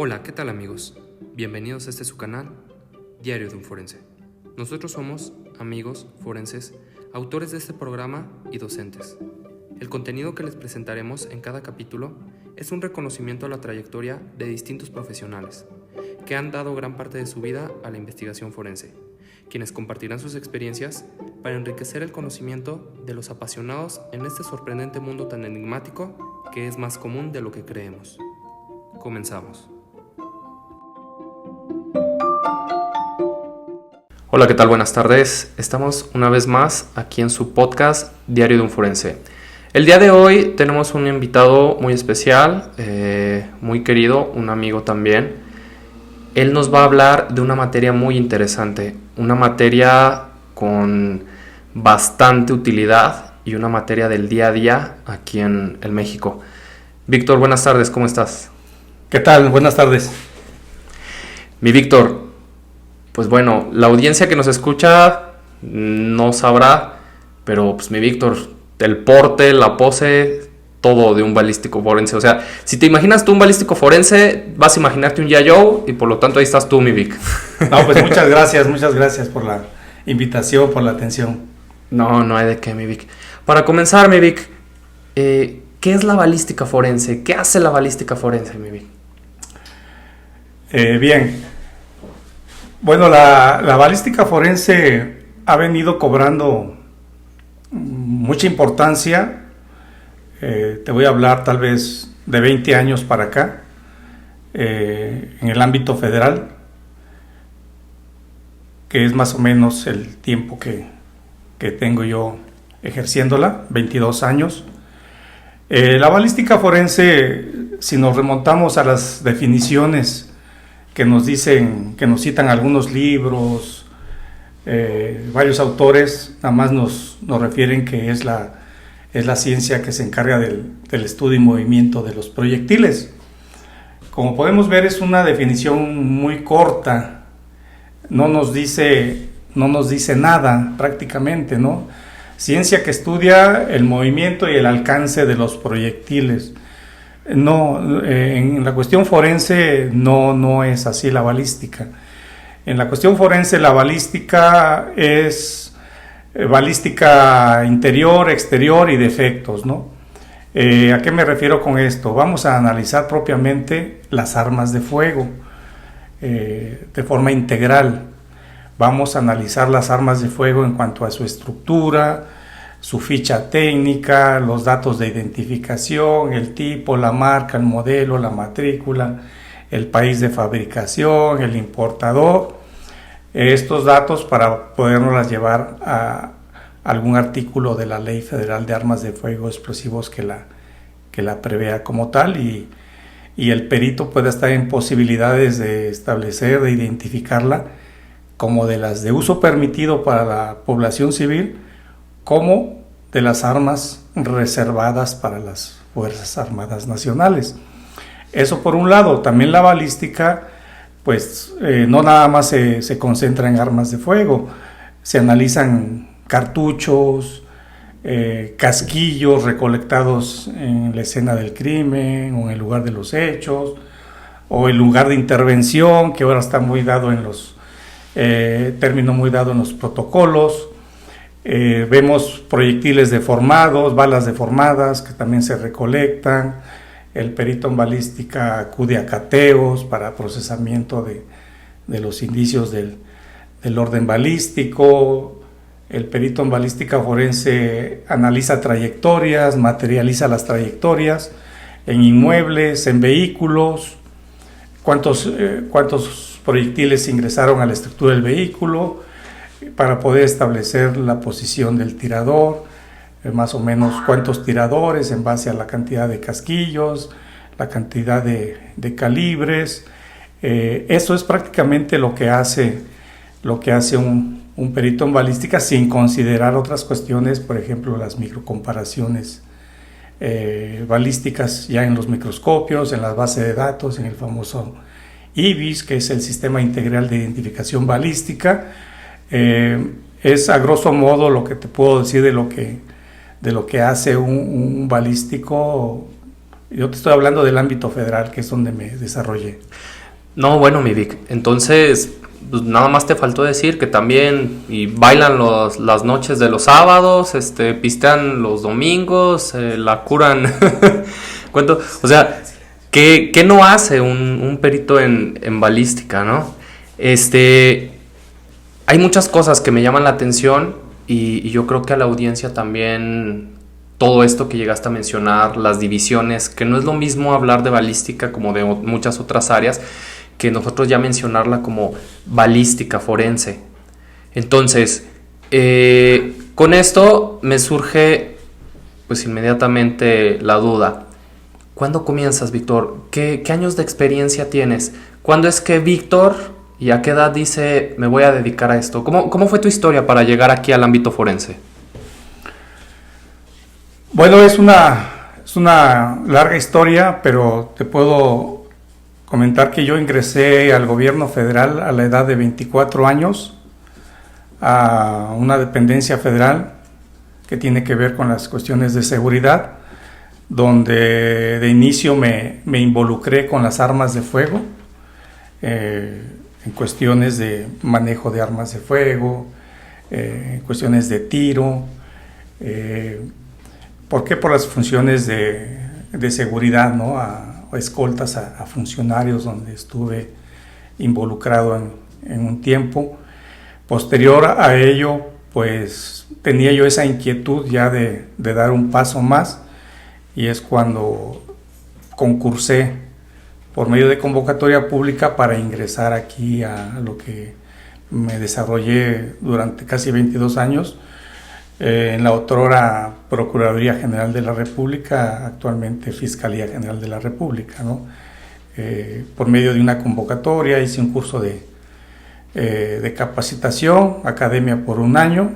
Hola, ¿qué tal amigos? Bienvenidos a este su canal, Diario de un Forense. Nosotros somos amigos forenses, autores de este programa y docentes. El contenido que les presentaremos en cada capítulo es un reconocimiento a la trayectoria de distintos profesionales que han dado gran parte de su vida a la investigación forense, quienes compartirán sus experiencias para enriquecer el conocimiento de los apasionados en este sorprendente mundo tan enigmático que es más común de lo que creemos. Comenzamos. Hola, ¿qué tal? Buenas tardes. Estamos una vez más aquí en su podcast Diario de un Forense. El día de hoy tenemos un invitado muy especial, muy querido, un amigo también. Él nos va a hablar de una materia muy interesante, una materia con bastante utilidad y una materia del día a día aquí en México. Víctor, buenas tardes, ¿cómo estás? ¿Qué tal? Buenas tardes. Mi Víctor, pues bueno, la audiencia que nos escucha no sabrá, pero pues mi Víctor, el porte, la pose, todo de un balístico forense. O sea, si te imaginas tú un balístico forense, vas a imaginarte un Yayo y por lo tanto ahí estás tú, mi Vic. No, pues muchas gracias por la invitación, por la atención. No hay de qué, mi Vic. Para comenzar, mi Vic, ¿qué es la balística forense? ¿Qué hace la balística forense, mi Vic? Bien, bueno, la balística forense ha venido cobrando mucha importancia. Te voy a hablar tal vez de 20 años para acá, en el ámbito federal, que es más o menos el tiempo que tengo yo ejerciéndola, 22 años. La balística forense, si nos remontamos a las definiciones que nos dicen, que nos citan algunos libros, varios autores, nada más nos refieren que es la ciencia que se encarga del estudio y movimiento de los proyectiles. Como podemos ver, es una definición muy corta, no nos dice nada prácticamente, ¿no? Ciencia que estudia el movimiento y el alcance de los proyectiles. No, en la cuestión forense no es así la balística. En la cuestión forense la balística es balística interior, exterior y de efectos, ¿no? ¿A qué me refiero con esto? Vamos a analizar propiamente las armas de fuego de forma integral. Vamos a analizar las armas de fuego en cuanto a su estructura, su ficha técnica, los datos de identificación, el tipo, la marca, el modelo, la matrícula, el país de fabricación, el importador. Estos datos para podernos llevar a algún artículo de la Ley Federal de Armas de Fuego Explosivos que la prevea como tal, y el perito puede estar en posibilidades de establecer, de identificarla como de las de uso permitido para la población civil, como de las armas reservadas para las Fuerzas Armadas Nacionales. Eso por un lado. También la balística, pues no nada más se concentra en armas de fuego, se analizan cartuchos, casquillos recolectados en la escena del crimen o en el lugar de los hechos, o el lugar de intervención, que ahora está muy dado en los término muy dado en los protocolos. Vemos proyectiles deformados, balas deformadas que también se recolectan. El perito en balística acude a cateos para procesamiento de los indicios del orden balístico. El perito en balística forense analiza trayectorias, materializa las trayectorias en inmuebles, en vehículos, cuántos proyectiles ingresaron a la estructura del vehículo, para poder establecer la posición del tirador, más o menos cuántos tiradores en base a la cantidad de casquillos, la cantidad de calibres. Eso es prácticamente lo que hace un perito en balística, sin considerar otras cuestiones, por ejemplo las microcomparaciones balísticas ya en los microscopios, en las bases de datos, en el famoso IBIS, que es el Sistema Integral de Identificación Balística. Es a grosso modo lo que te puedo decir de lo que hace un balístico Yo te estoy hablando del ámbito federal, que es donde me desarrollé. No, bueno, mi Vic, entonces pues nada más te faltó decir que también y bailan las noches de los sábados, pistean los domingos, la curan. Cuento, o sea, ¿qué no hace un perito en balística, no? Hay muchas cosas que me llaman la atención y yo creo que a la audiencia también todo esto que llegaste a mencionar, las divisiones, que no es lo mismo hablar de balística como de muchas otras áreas, que nosotros ya mencionarla como balística forense. Entonces, con esto me surge pues inmediatamente la duda. ¿Cuándo comienzas, Víctor? ¿Qué años de experiencia tienes? ¿Cuándo es que Víctor y a qué edad dice me voy a dedicar a esto? ¿Cómo fue tu historia para llegar aquí al ámbito forense? Bueno, es una larga historia, pero te puedo comentar que yo ingresé al gobierno federal a la edad de 24 años a una dependencia federal que tiene que ver con las cuestiones de seguridad, donde de inicio me involucré con las armas de fuego, en cuestiones de manejo de armas de fuego, en cuestiones de tiro. ¿Por qué? Por las funciones de seguridad, ¿no? A escoltas a funcionarios, donde estuve involucrado en un tiempo. Posterior a ello, pues tenía yo esa inquietud ya de dar un paso más, y es cuando concursé por medio de convocatoria pública para ingresar aquí a lo que me desarrollé durante casi 22 años, en la otrora Procuraduría General de la República, actualmente Fiscalía General de la República, ¿no? Por medio de una convocatoria hice un curso de capacitación, academia por un año,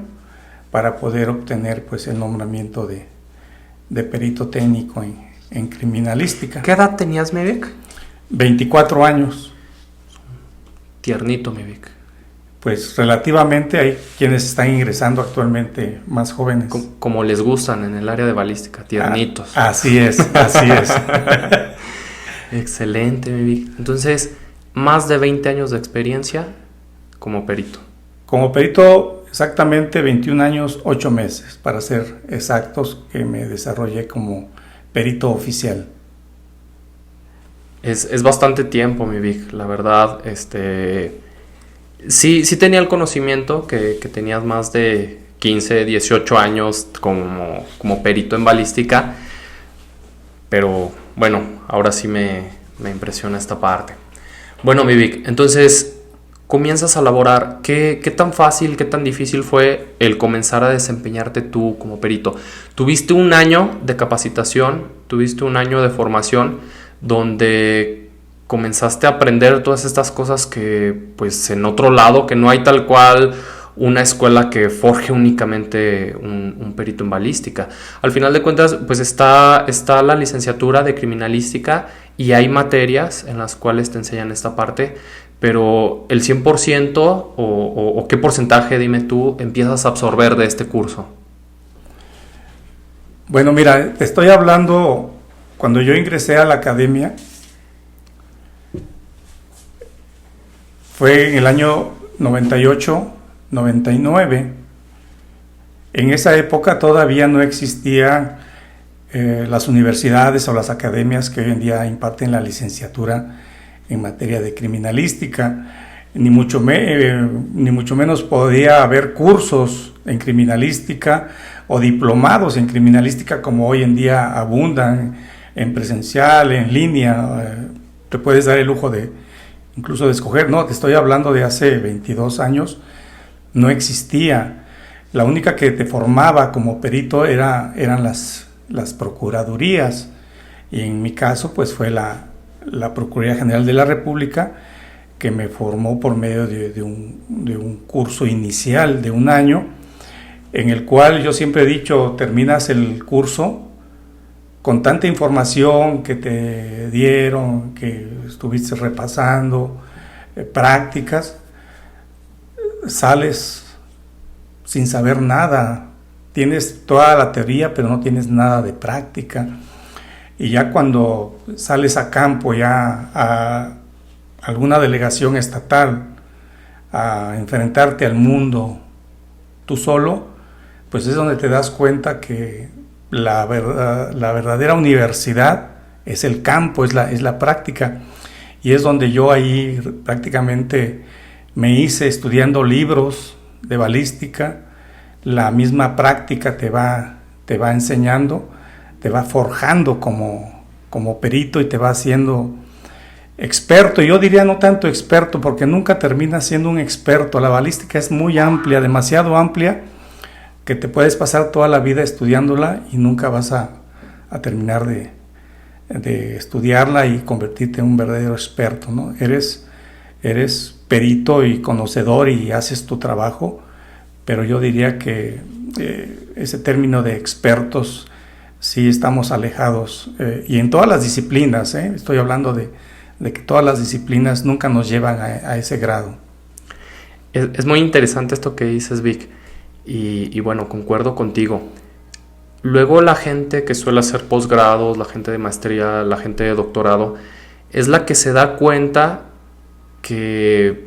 para poder obtener pues el nombramiento de perito técnico en criminalística. ¿Qué edad tenías, mi Vic? 24 años. Tiernito, mi Vic. Pues relativamente hay quienes están ingresando actualmente más jóvenes. Como les gustan en el área de balística, tiernitos. Así es, así es. Excelente, mi Vic. Entonces, más de 20 años de experiencia como perito. Como perito, exactamente 21 años, 8 meses, para ser exactos, que me desarrollé como perito oficial. Es bastante tiempo, mi Vic, la verdad, Sí tenía el conocimiento que tenías más de 15, 18 años como perito en balística, pero bueno, ahora sí me impresiona esta parte. Bueno, mi Vic, entonces comienzas a laborar. ¿Qué tan fácil, qué tan difícil fue el comenzar a desempeñarte tú como perito? Tuviste un año de capacitación, tuviste un año de formación donde comenzaste a aprender todas estas cosas que pues en otro lado, que no hay tal cual una escuela que forje únicamente un perito en balística. Al final de cuentas pues está la licenciatura de criminalística y hay materias en las cuales te enseñan esta parte, pero el 100% o qué porcentaje, dime tú, empiezas a absorber de este curso. Bueno, mira, te estoy hablando cuando yo ingresé a la academia. Fue en el año 98, 99. En esa época todavía no existían las universidades o las academias que hoy en día imparten la licenciatura en materia de criminalística, ni mucho menos podía haber cursos en criminalística o diplomados en criminalística como hoy en día abundan en presencial, en línea. Te puedes dar el lujo incluso de escoger. No, te estoy hablando de hace 22 años, no existía. La única que te formaba como perito eran las procuradurías, y en mi caso pues fue la Procuraduría General de la República, que me formó por medio de un curso inicial de un año, en el cual yo siempre he dicho, terminas el curso con tanta información que te dieron, que estuviste repasando, prácticas, sales sin saber nada. Tienes toda la teoría, pero no tienes nada de práctica. y ya cuando sales a campo, ya a alguna delegación estatal, a enfrentarte al mundo tú solo, pues es donde te das cuenta que la verdadera universidad es el campo, es la práctica, y es donde yo ahí prácticamente me hice estudiando libros de balística. La misma práctica te va enseñando, te va forjando como perito y te va haciendo experto. Yo diría no tanto experto, porque nunca terminas siendo un experto. La balística es muy amplia, demasiado amplia, que te puedes pasar toda la vida estudiándola y nunca vas a terminar de estudiarla y convertirte en un verdadero experto, ¿no? Eres perito y conocedor y haces tu trabajo, pero yo diría que ese término de expertos sí estamos alejados, y en todas las disciplinas, estoy hablando de que todas las disciplinas nunca nos llevan a ese grado. Es muy interesante esto que dices, Vic, y bueno, concuerdo contigo. Luego la gente que suele hacer posgrados, la gente de maestría, la gente de doctorado, es la que se da cuenta que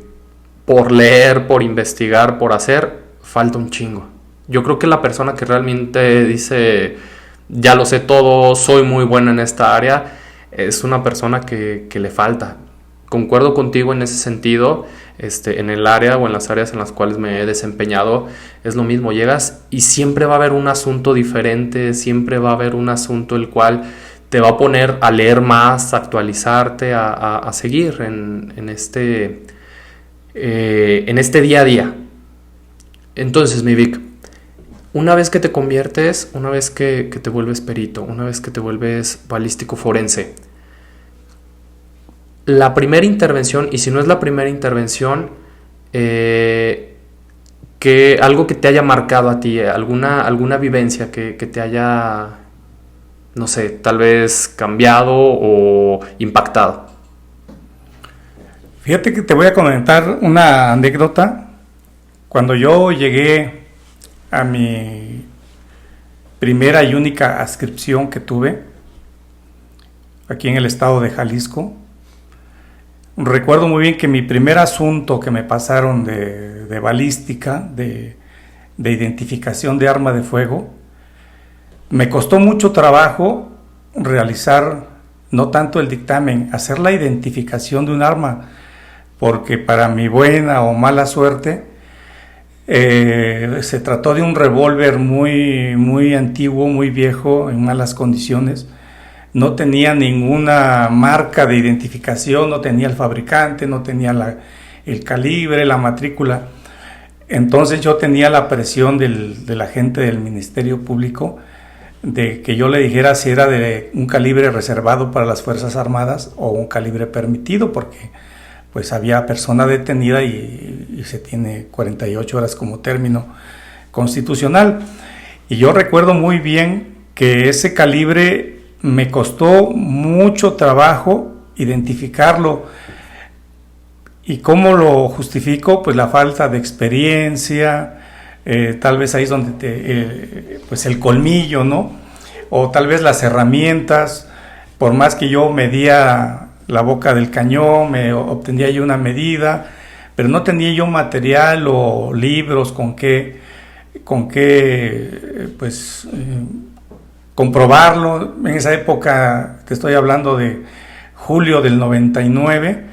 por leer, por investigar, por hacer, falta un chingo. Yo creo que la persona que realmente dice, ya lo sé todo, soy muy bueno en esta área, es una persona que le falta. Concuerdo contigo en ese sentido. En el área o en las áreas en las cuales me he desempeñado es lo mismo, llegas y siempre va a haber un asunto diferente, siempre va a haber un asunto el cual te va a poner a leer más, a actualizarte, a seguir en este día a día. Entonces, mi Vic, una vez que te conviertes, una vez que te vuelves perito, una vez que te vuelves balístico forense, la primera intervención, y si no es la primera intervención, que algo que te haya marcado a ti, alguna vivencia que te haya, no sé, tal vez cambiado o impactado. Fíjate que te voy a comentar una anécdota. Cuando yo llegué a mi primera y única adscripción que tuve aquí en el estado de Jalisco, recuerdo muy bien que mi primer asunto que me pasaron de balística, de identificación de arma de fuego, me costó mucho trabajo realizar, no tanto el dictamen, hacer la identificación de un arma, porque para mi buena o mala suerte, se trató de un revólver muy antiguo, muy viejo, en malas condiciones. No tenía ninguna marca de identificación, no tenía el fabricante, no tenía el calibre, la matrícula. Entonces yo tenía la presión del agente del Ministerio Público de que yo le dijera si era de un calibre reservado para las Fuerzas Armadas o un calibre permitido, porque pues había persona detenida y se tiene 48 horas como término constitucional. Y yo recuerdo muy bien que ese calibre me costó mucho trabajo identificarlo. ¿Y cómo lo justifico? Pues la falta de experiencia, tal vez ahí es donde pues el colmillo, ¿no? O tal vez las herramientas. Por más que yo medía la boca del cañón, me obtenía yo una medida, pero no tenía yo material o libros con qué pues comprobarlo. En esa época, te estoy hablando de julio del 99,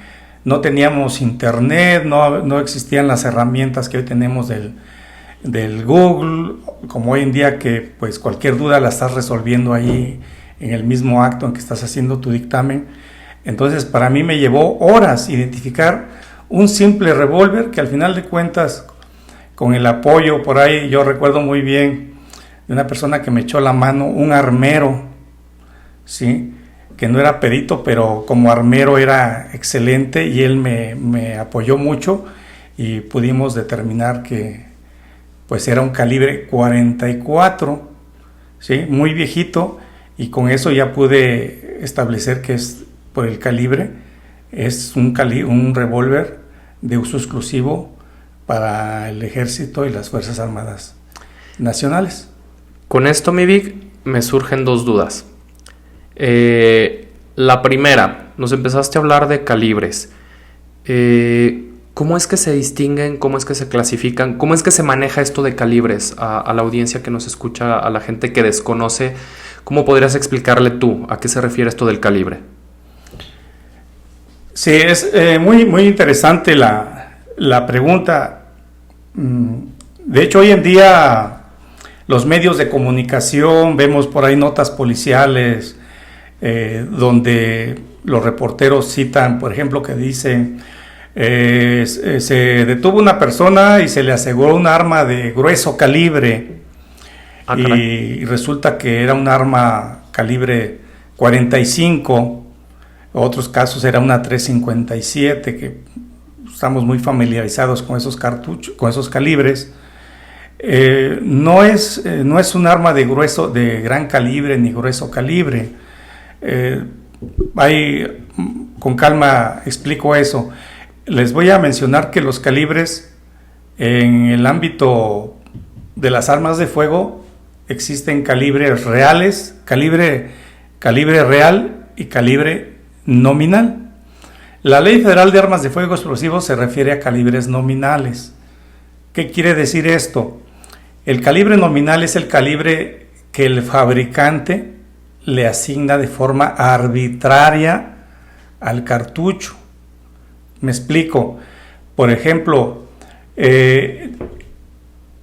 no teníamos internet, no existían las herramientas que hoy tenemos del Google, como hoy en día, que pues cualquier duda la estás resolviendo ahí en el mismo acto en que estás haciendo tu dictamen. Entonces para mí me llevó horas identificar un simple revólver que al final de cuentas, con el apoyo por ahí, yo recuerdo muy bien de una persona que me echó la mano, un armero, ¿sí?, que no era perito, pero como armero era excelente, y él me apoyó mucho y pudimos determinar que pues era un calibre 44, ¿sí?, muy viejito, y con eso ya pude establecer que es por el calibre, es un revólver de uso exclusivo para el Ejército y las Fuerzas Armadas Nacionales. Con esto, mi Vic, me surgen dos dudas. La primera, nos empezaste a hablar de calibres. ¿Cómo es que se distinguen? ¿Cómo es que se clasifican? ¿Cómo es que se maneja esto de calibres a la audiencia que nos escucha, a la gente que desconoce? ¿Cómo podrías explicarle tú a qué se refiere esto del calibre? Sí, es muy interesante la pregunta. De hecho, hoy en día los medios de comunicación, vemos por ahí notas policiales donde los reporteros citan, por ejemplo, que dicen se detuvo una persona y se le aseguró un arma de grueso calibre y resulta que era un arma calibre 45, otros casos era una 357, que estamos muy familiarizados con esos cartuchos, con esos calibres. No es un arma de gran calibre ni grueso calibre. Con calma explico eso. Les voy a mencionar que los calibres en el ámbito de las armas de fuego existen calibres reales, calibre real y calibre nominal. La Ley Federal de Armas de Fuego Explosivos se refiere a calibres nominales. ¿Qué quiere decir esto? El calibre nominal es el calibre que el fabricante le asigna de forma arbitraria al cartucho. Me explico. Por ejemplo,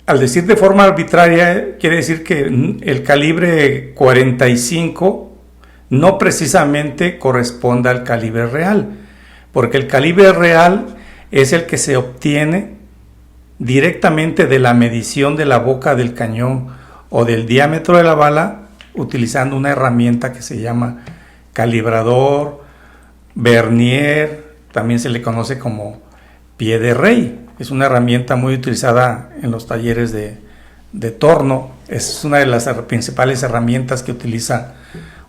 al decir de forma arbitraria, quiere decir que el calibre 45 no precisamente corresponde al calibre real, porque el calibre real es el que se obtiene directamente de la medición de la boca del cañón o del diámetro de la bala, utilizando una herramienta que se llama calibrador, vernier, también se le conoce como pie de rey. Es una herramienta muy utilizada en los talleres de torno. Es una de las principales herramientas que utiliza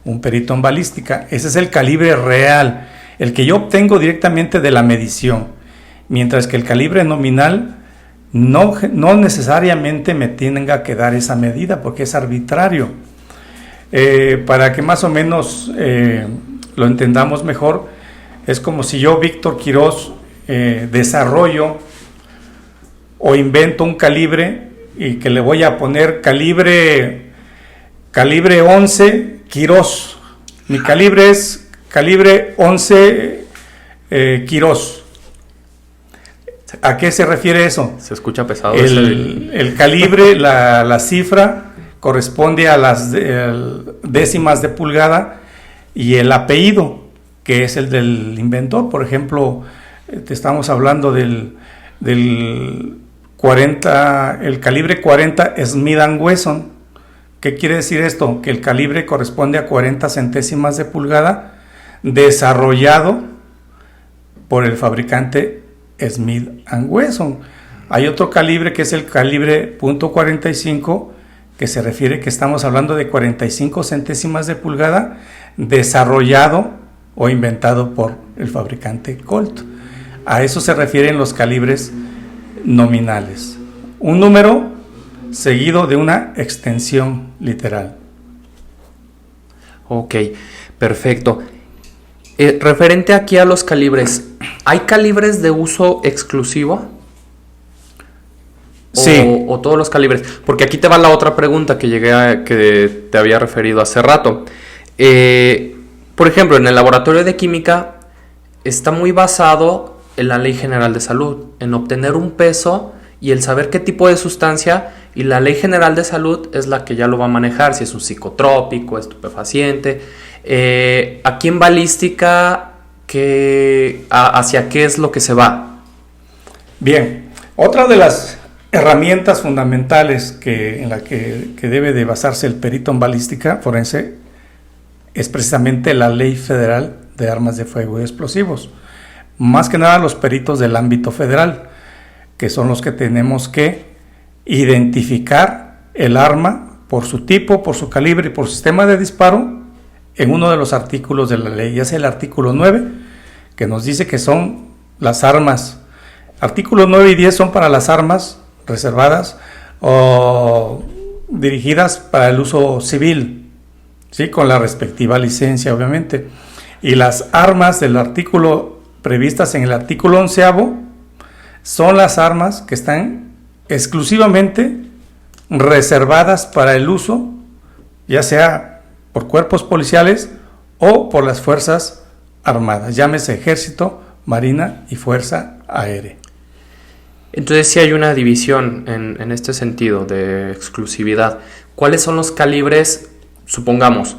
un perito en balística. Ese es el calibre real, el que yo obtengo directamente de la medición, mientras que el calibre nominal no necesariamente me tenga que dar esa medida porque es arbitrario. Para que más o menos lo entendamos mejor, es como si yo, Víctor Quirós, desarrollo o invento un calibre y que le voy a poner calibre 11 Quirós. Mi calibre es calibre 11 Quirós. ¿A qué se refiere eso? Se escucha pesado. El calibre, la cifra corresponde a las décimas de pulgada, y el apellido, que es el del inventor. Por ejemplo, te estamos hablando del 40, el calibre 40 Smith & Wesson. ¿Qué quiere decir esto? Que el calibre corresponde a 40 centésimas de pulgada, desarrollado por el fabricante Smith & Wesson. Hay otro calibre que es el calibre .45, que se refiere que estamos hablando de 45 centésimas de pulgada, desarrollado o inventado por el fabricante Colt. A eso se refieren los calibres nominales. Un número seguido de una extensión literal. Ok, perfecto. Referente aquí a los calibres, ¿hay calibres de uso exclusivo? Sí. ¿O todos los calibres? Porque aquí te va la otra pregunta que te había referido hace rato. Por ejemplo, en el laboratorio de química está muy basado en la Ley General de Salud, en obtener un peso y el saber qué tipo de sustancia, y la Ley General de Salud es la que ya lo va a manejar, si es un psicotrópico, estupefaciente. Aquí en balística, ¿hacia qué es lo que se va? Bien, otra de las herramientas fundamentales en la que debe de basarse el perito en balística forense es precisamente la Ley Federal de Armas de Fuego y Explosivos. Más que nada los peritos del ámbito federal, que son los que tenemos que identificar el arma por su tipo, por su calibre y por su sistema de disparo en uno de los artículos de la ley. Ya sea el artículo 9, que nos dice que son las armas. Artículos 9 y 10 son para las armas reservadas o dirigidas para el uso civil. ¿sí? Con la respectiva licencia, obviamente. Y las armas del artículo previstas en el artículo 11º son las armas que están exclusivamente reservadas para el uso, ya sea por cuerpos policiales o por las fuerzas armadas, llámese Ejército, Marina y Fuerza Aérea. Entonces sí hay una división en este sentido de exclusividad. ¿Cuáles son los calibres? Supongamos,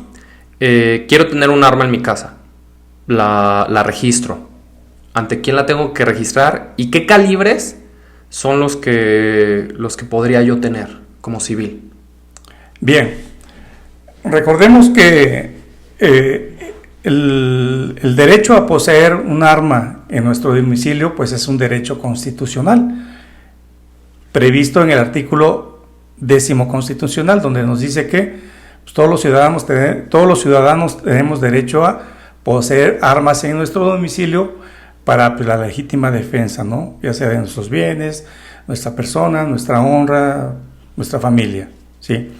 quiero tener un arma en mi casa, la registro. ¿Ante quién la tengo que registrar? ¿Y qué calibres son los que podría yo tener como civil? Bien, recordemos que el derecho a poseer un arma en nuestro domicilio pues es un derecho constitucional previsto en el artículo 10º constitucional, donde nos dice que pues, todos los ciudadanos tenemos derecho a poseer armas en nuestro domicilio para pues, la legítima defensa, ¿no? Ya sea de nuestros bienes, nuestra persona, nuestra honra, nuestra familia, ¿sí?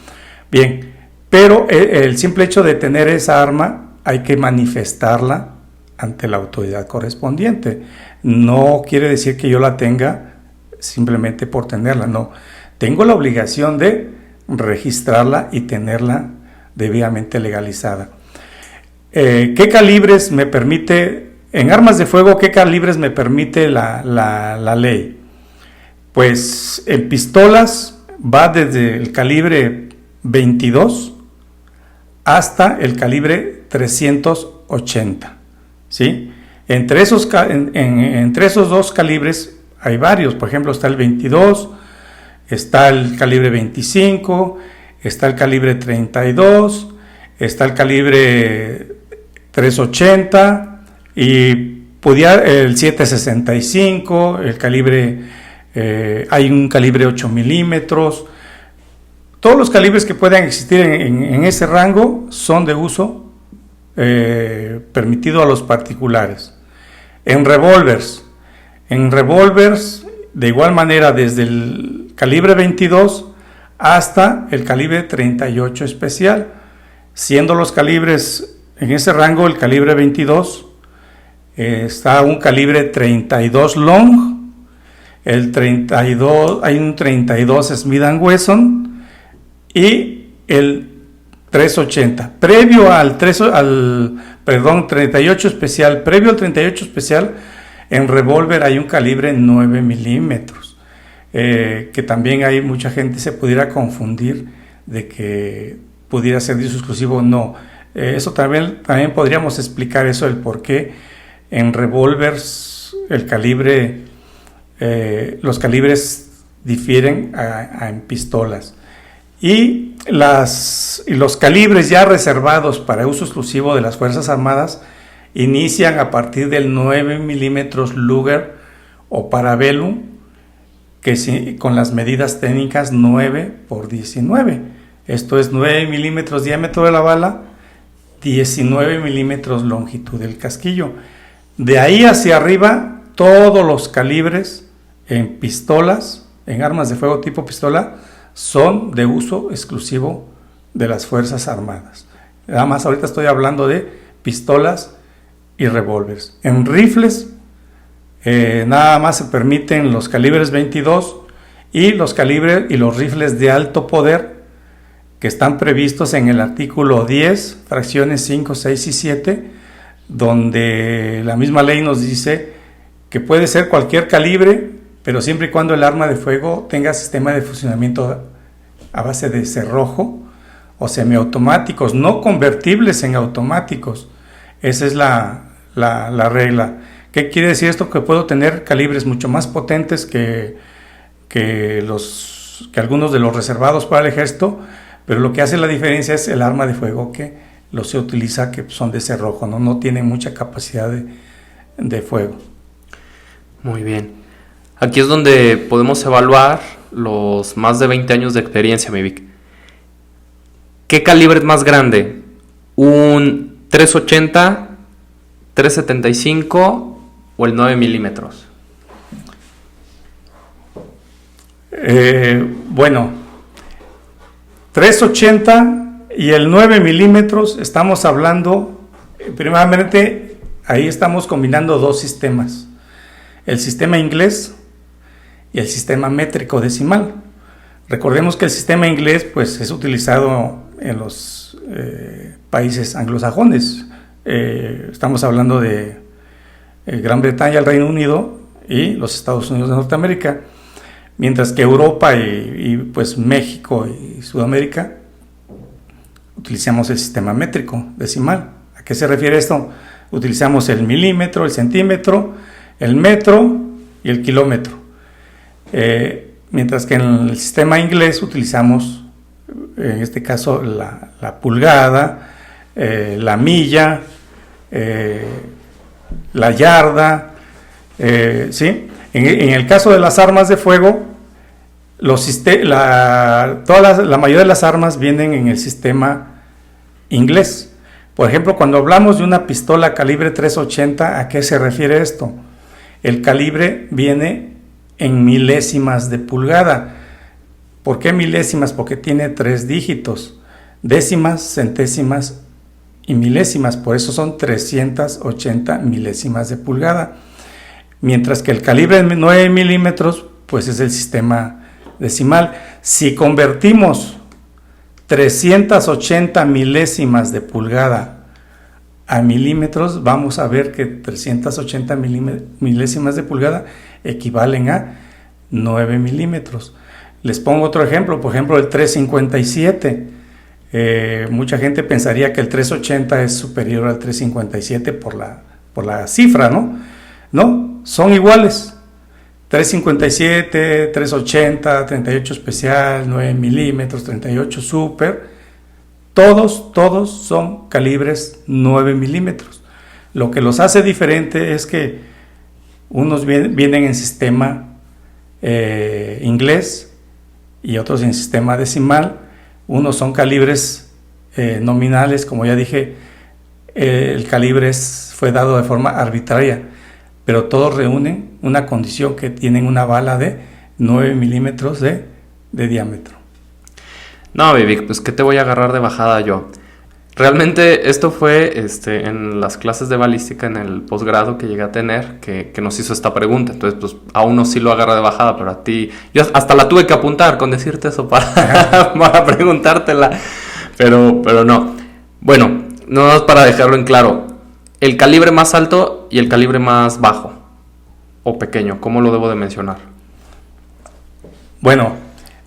Bien, pero el simple hecho de tener esa arma hay que manifestarla ante la autoridad correspondiente. No quiere decir que yo la tenga simplemente por tenerla, no. Tengo la obligación de registrarla y tenerla debidamente legalizada. ¿Qué calibres me permite, en armas de fuego, qué calibres me permite la ley? Pues en pistolas va desde el calibre 22 hasta el calibre 380, ¿sí? Entre esos dos calibres hay varios, por ejemplo está el 22, está el calibre 25, está el calibre 32, está el calibre 380 y el 765, el calibre, hay un calibre 8 milímetros. Todos los calibres que puedan existir en ese rango son de uso permitido a los particulares. En revólvers, de igual manera desde el calibre 22 hasta el calibre 38 especial, siendo los calibres en ese rango, el calibre 22 está un calibre 32 long, el 32, hay un 32 Smith & Wesson y el 380. Previo al 38 especial, previo al 38 especial, en revólver hay un calibre 9 milímetros, que también hay mucha gente se pudiera confundir de que pudiera ser de uso exclusivo. No, eso también podríamos explicar eso, el por qué en revólvers el calibre, los calibres difieren en pistolas. Y los calibres ya reservados para uso exclusivo de las Fuerzas Armadas inician a partir del 9 milímetros Luger o Parabellum, con las medidas técnicas 9x19. Esto es 9 milímetros diámetro de la bala, 19 milímetros longitud del casquillo. De ahí hacia arriba, todos los calibres en pistolas, en armas de fuego tipo pistola, son de uso exclusivo de las Fuerzas Armadas. Nada más ahorita estoy hablando de pistolas y revólveres. En rifles nada más se permiten los calibres 22 y los rifles de alto poder que están previstos en el artículo 10, fracciones 5, 6 y 7, donde la misma ley nos dice que puede ser cualquier calibre, pero siempre y cuando el arma de fuego tenga sistema de funcionamiento a base de cerrojo o semiautomáticos, no convertibles en automáticos. Esa es la regla. ¿Qué quiere decir esto? Que puedo tener calibres mucho más potentes que algunos de los reservados para el ejército, pero lo que hace la diferencia es el arma de fuego que se utiliza, que son de cerrojo, no tienen mucha capacidad de fuego. Muy bien. Aquí es donde podemos evaluar los más de 20 años de experiencia, mi Vic. ¿Qué calibre es más grande? ¿Un 380, 375 o el 9 milímetros? Bueno, 380 Y el 9 milímetros, estamos hablando, primeramente, ahí estamos combinando dos sistemas. El sistema inglés y el sistema métrico decimal. Recordemos que el sistema inglés pues, es utilizado en los países anglosajones. Estamos hablando de Gran Bretaña, el Reino Unido y los Estados Unidos de Norteamérica, mientras que Europa y pues México y Sudamérica utilizamos el sistema métrico decimal. ¿A qué se refiere esto? Utilizamos el milímetro, el centímetro, el metro y el kilómetro. Mientras que en el sistema inglés utilizamos, en este caso, la pulgada, la milla, la yarda, ¿sí? En el caso de las armas de fuego, la mayoría de las armas vienen en el sistema inglés. Por ejemplo, cuando hablamos de una pistola calibre .380, ¿a qué se refiere esto? El calibre viene en milésimas de pulgada. ¿Por qué milésimas? Porque tiene 3 dígitos: décimas, centésimas y milésimas. Por eso son 380 milésimas de pulgada. Mientras que el calibre de 9 milímetros, pues es el sistema decimal. Si convertimos 380 milésimas de pulgada a milímetros, vamos a ver que 380 milésimas de pulgada equivalen a 9 milímetros. Les pongo otro ejemplo, por ejemplo el 357. Mucha gente pensaría que el 380 es superior al 357 por la cifra, ¿no? No, son iguales. 357, 380, 38 especial, 9 milímetros, 38 super, todos son calibres 9 milímetros. Lo que los hace diferente es que unos vienen en sistema inglés y otros en sistema decimal. Unos son calibres nominales, como ya dije, el calibre fue dado de forma arbitraria, pero todos reúnen una condición que tienen una bala de 9 milímetros de diámetro. No, Vivek, pues ¿qué te voy a agarrar de bajada yo? Realmente esto fue en las clases de balística, en el posgrado que llegué a tener, que nos hizo esta pregunta. Entonces, pues a uno sí lo agarra de bajada, pero a ti... Yo hasta la tuve que apuntar con decirte eso para preguntártela, pero no. Bueno, no más para dejarlo en claro. El calibre más alto y el calibre más bajo o pequeño, ¿cómo lo debo de mencionar? Bueno,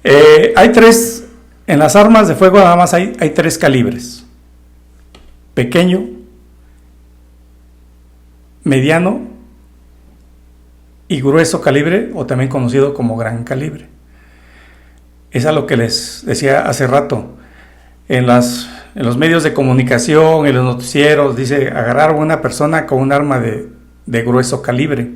hay 3, en las armas de fuego nada más hay 3 calibres: pequeño, mediano y grueso calibre, o también conocido como gran calibre. Es a lo que les decía hace rato. En los medios de comunicación, en los noticieros, dice: agarraron a una persona con un arma de grueso calibre.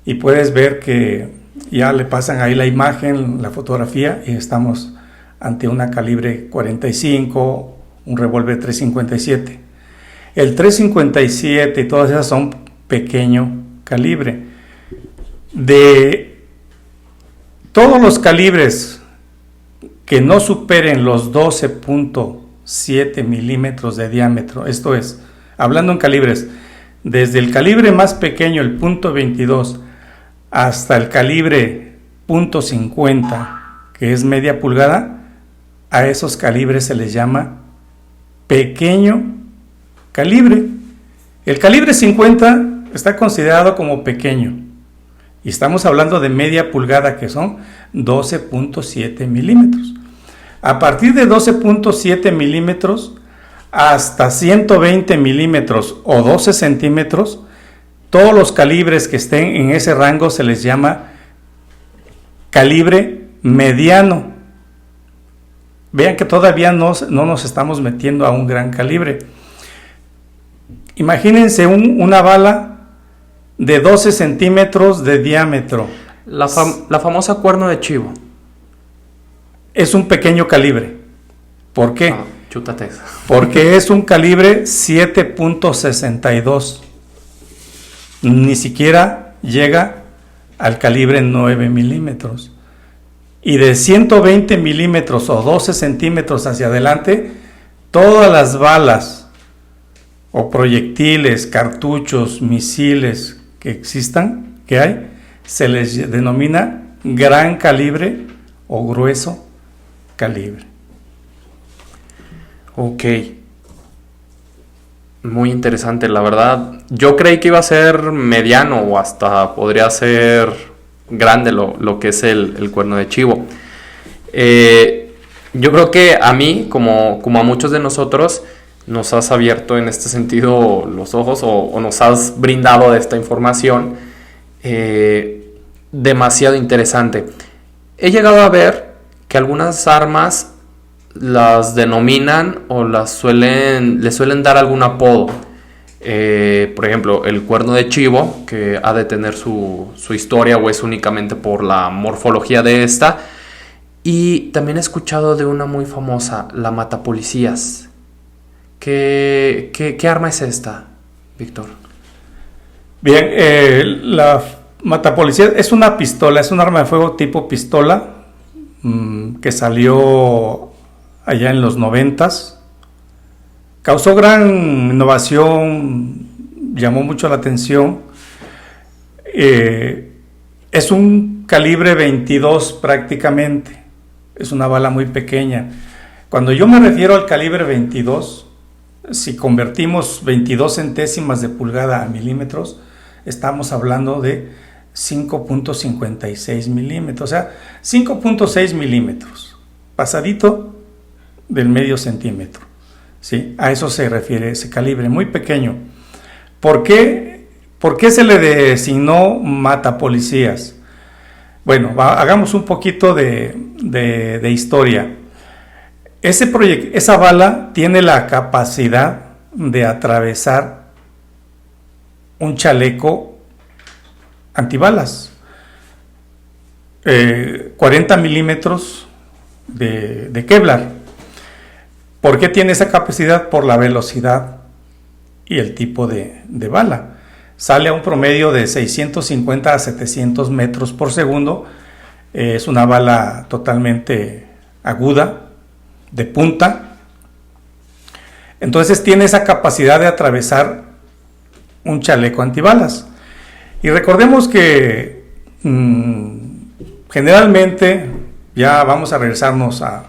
Y puedes ver que ya le pasan ahí la imagen, la fotografía, y estamos ante una calibre 45, un revólver 357. El 357 y todas esas son pequeño calibre. De todos los calibres que no superen los 12.7 milímetros de diámetro, esto es, hablando en calibres, desde el calibre más pequeño, el .22, hasta el calibre .50, que es media pulgada, a esos calibres se les llama pequeño calibre. El calibre 50 está considerado como pequeño, y estamos hablando de media pulgada, que son 12.7 milímetros. A partir de 12.7 milímetros hasta 120 milímetros o 12 centímetros, todos los calibres que estén en ese rango se les llama calibre mediano. Vean que todavía no nos estamos metiendo a un gran calibre. Imagínense una bala de 12 centímetros de diámetro. La famosa cuerno de chivo. Es un pequeño calibre. ¿Por qué? Chútate eso. Porque es un calibre 7.62. Ni siquiera llega al calibre 9 milímetros. y de 120 milímetros o 12 centímetros hacia adelante, todas las balas o proyectiles, cartuchos, misiles que existan, que hay, se les denomina gran calibre o grueso calibre. Ok. Muy interesante, la verdad. Yo creí que iba a ser mediano o hasta podría ser grande lo que es el cuerno de chivo. Yo creo que a mí, como a muchos de nosotros, nos has abierto en este sentido los ojos o nos has brindado de esta información demasiado interesante. He llegado a ver que algunas armas las denominan o le suelen dar algún apodo. Por ejemplo, el cuerno de chivo, que ha de tener su historia o es únicamente por la morfología de esta. Y también he escuchado de una muy famosa, la matapolicías. ¿Qué arma es esta, Víctor? Bien, la matapolicías es una pistola, es un arma de fuego tipo pistola que salió allá en los 90s. Causó gran innovación, llamó mucho la atención. Es un calibre 22 prácticamente, es una bala muy pequeña. Cuando yo me refiero al calibre 22, si convertimos 22 centésimas de pulgada a milímetros, estamos hablando de 5.56 milímetros, o sea, 5.6 milímetros, pasadito del medio centímetro, ¿sí? A eso se refiere ese calibre, muy pequeño. ¿Por qué se le designó matapolicías? Bueno, hagamos un poquito de historia. Esa bala tiene la capacidad de atravesar un chaleco antibalas, 40 milímetros de Kevlar. ¿Por qué tiene esa capacidad? Por la velocidad y el tipo de bala. Sale a un promedio de 650 a 700 metros por segundo. Es una bala totalmente aguda, de punta. Entonces tiene esa capacidad de atravesar un chaleco antibalas. Y recordemos que generalmente, ya vamos a regresarnos a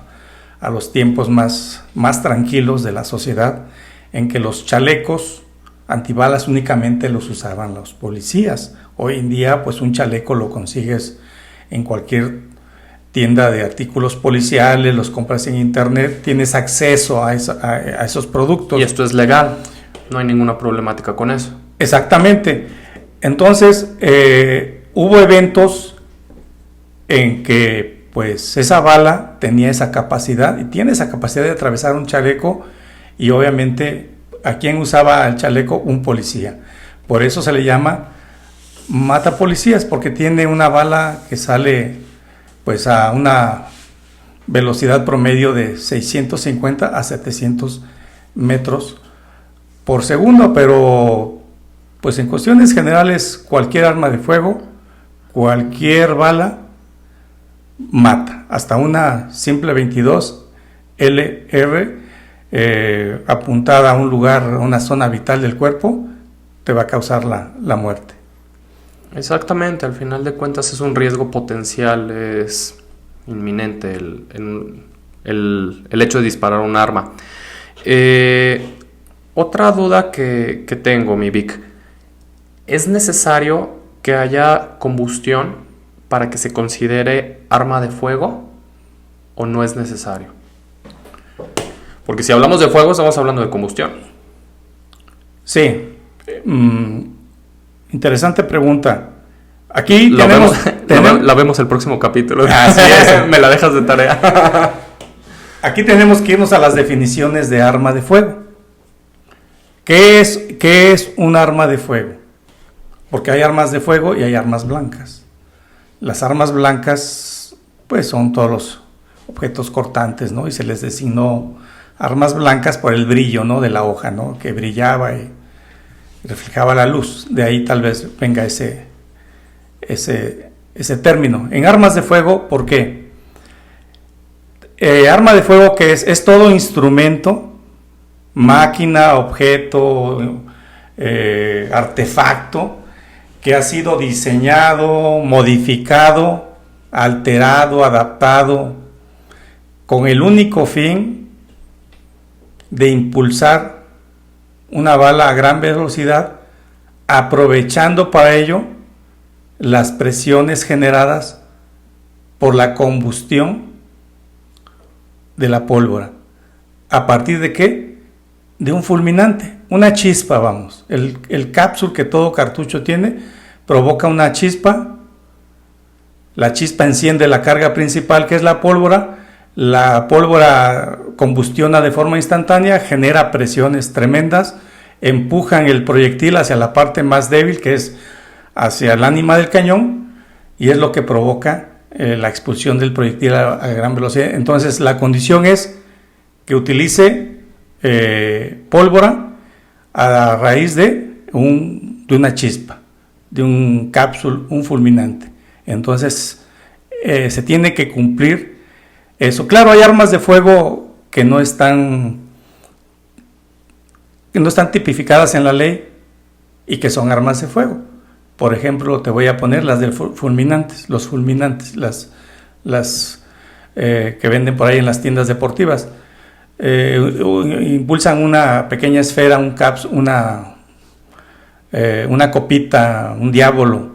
los tiempos más tranquilos de la sociedad, en que los chalecos antibalas únicamente los usaban los policías. Hoy en día, pues un chaleco lo consigues en cualquier tienda de artículos policiales, los compras en internet, tienes acceso a esos productos. Y esto es legal, no hay ninguna problemática con eso. Exactamente. Entonces, hubo eventos en que pues esa bala tenía esa capacidad y tiene esa capacidad de atravesar un chaleco, y obviamente ¿a quién usaba el chaleco? Un policía. Por eso se le llama matapolicías, porque tiene una bala que sale pues a una velocidad promedio de 650 a 700 metros por segundo, pero pues en cuestiones generales cualquier arma de fuego, cualquier bala mata, hasta una simple 22 LR apuntada a un lugar, a una zona vital del cuerpo, te va a causar la muerte. Exactamente, al final de cuentas es un riesgo potencial, es inminente el hecho de disparar un arma. Otra duda que tengo, mi Vic, ¿es necesario que haya combustión para que se considere arma de fuego o no es necesario? Porque si hablamos de fuego estamos hablando de combustión. Sí. Interesante pregunta. Aquí la vemos el próximo capítulo. Así es. Me la dejas de tarea. Aquí tenemos que irnos a las definiciones de arma de fuego. ¿Qué es un arma de fuego? Porque hay armas de fuego y hay armas blancas. Las armas blancas, pues son todos los objetos cortantes, ¿no? Y se les designó armas blancas por el brillo, ¿no? De la hoja, ¿no? Que brillaba y reflejaba la luz. De ahí tal vez venga ese término. En armas de fuego, ¿por qué? Arma de fuego, que es todo instrumento, máquina, objeto, artefacto que ha sido diseñado, modificado, alterado, adaptado, con el único fin de impulsar una bala a gran velocidad, aprovechando para ello las presiones generadas por la combustión de la pólvora. ¿A partir de qué? De un fulminante, una chispa, vamos. El cápsul que todo cartucho tiene provoca una chispa. La chispa enciende la carga principal, que es la pólvora combustiona de forma instantánea, genera presiones tremendas, empujan el proyectil hacia la parte más débil, que es hacia el ánima del cañón, y es lo que provoca la expulsión del proyectil a gran velocidad. Entonces la condición es que utilice pólvora a raíz de una chispa, de un cápsul, un fulminante. Entonces se tiene que cumplir eso. Claro, hay armas de fuego que no están tipificadas en la ley y que son armas de fuego. Por ejemplo, te voy a poner las de fulminantes, los fulminantes, las que venden por ahí en las tiendas deportivas. Impulsan una pequeña esfera, un caps, una copita, un diablo.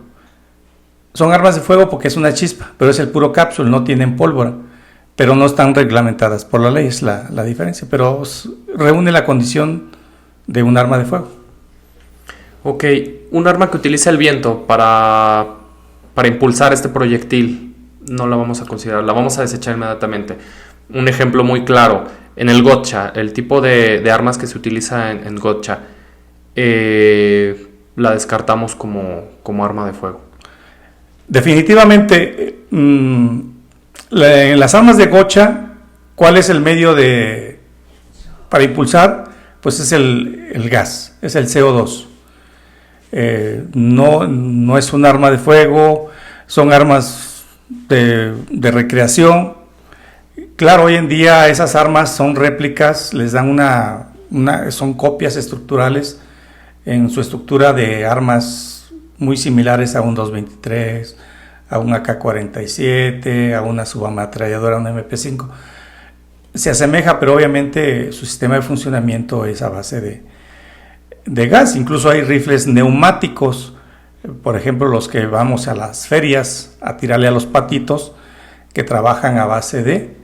Son armas de fuego porque es una chispa, pero es el puro cápsul, no tienen pólvora, pero no están reglamentadas por la ley, es la diferencia, pero reúne la condición de un arma de fuego. Ok, un arma que utiliza el viento para impulsar este proyectil, no la vamos a considerar, la vamos a desechar inmediatamente. Un ejemplo muy claro, en el gotcha, el tipo de armas que se utiliza en gotcha, la descartamos como arma de fuego. Definitivamente, en las armas de gotcha, ¿cuál es el medio para impulsar? Pues es el gas, es el CO2. No es un arma de fuego, son armas de recreación. Claro, hoy en día esas armas son réplicas, les dan son copias estructurales en su estructura de armas muy similares a un 223, a un AK-47, a una subametralladora, a una MP5. Se asemeja, pero obviamente su sistema de funcionamiento es a base de gas. Incluso hay rifles neumáticos, por ejemplo los que vamos a las ferias a tirarle a los patitos, que trabajan a base de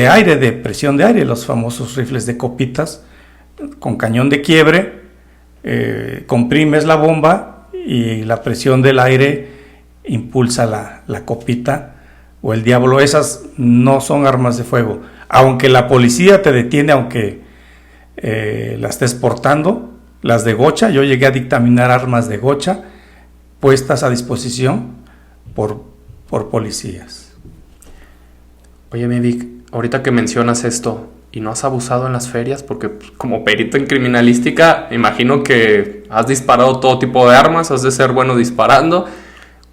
aire, de presión de aire, los famosos rifles de copitas con cañón de quiebre. Comprimes la bomba y la presión del aire impulsa la copita o el diablo. Esas no son armas de fuego, aunque la policía te detiene, aunque las estés portando. Las de gocha, yo llegué a dictaminar armas de gocha puestas a disposición por policías. Oye, mi Vic, ahorita que mencionas esto, ¿y no has abusado en las ferias? Porque como perito en criminalística, imagino que has disparado todo tipo de armas, has de ser bueno disparando.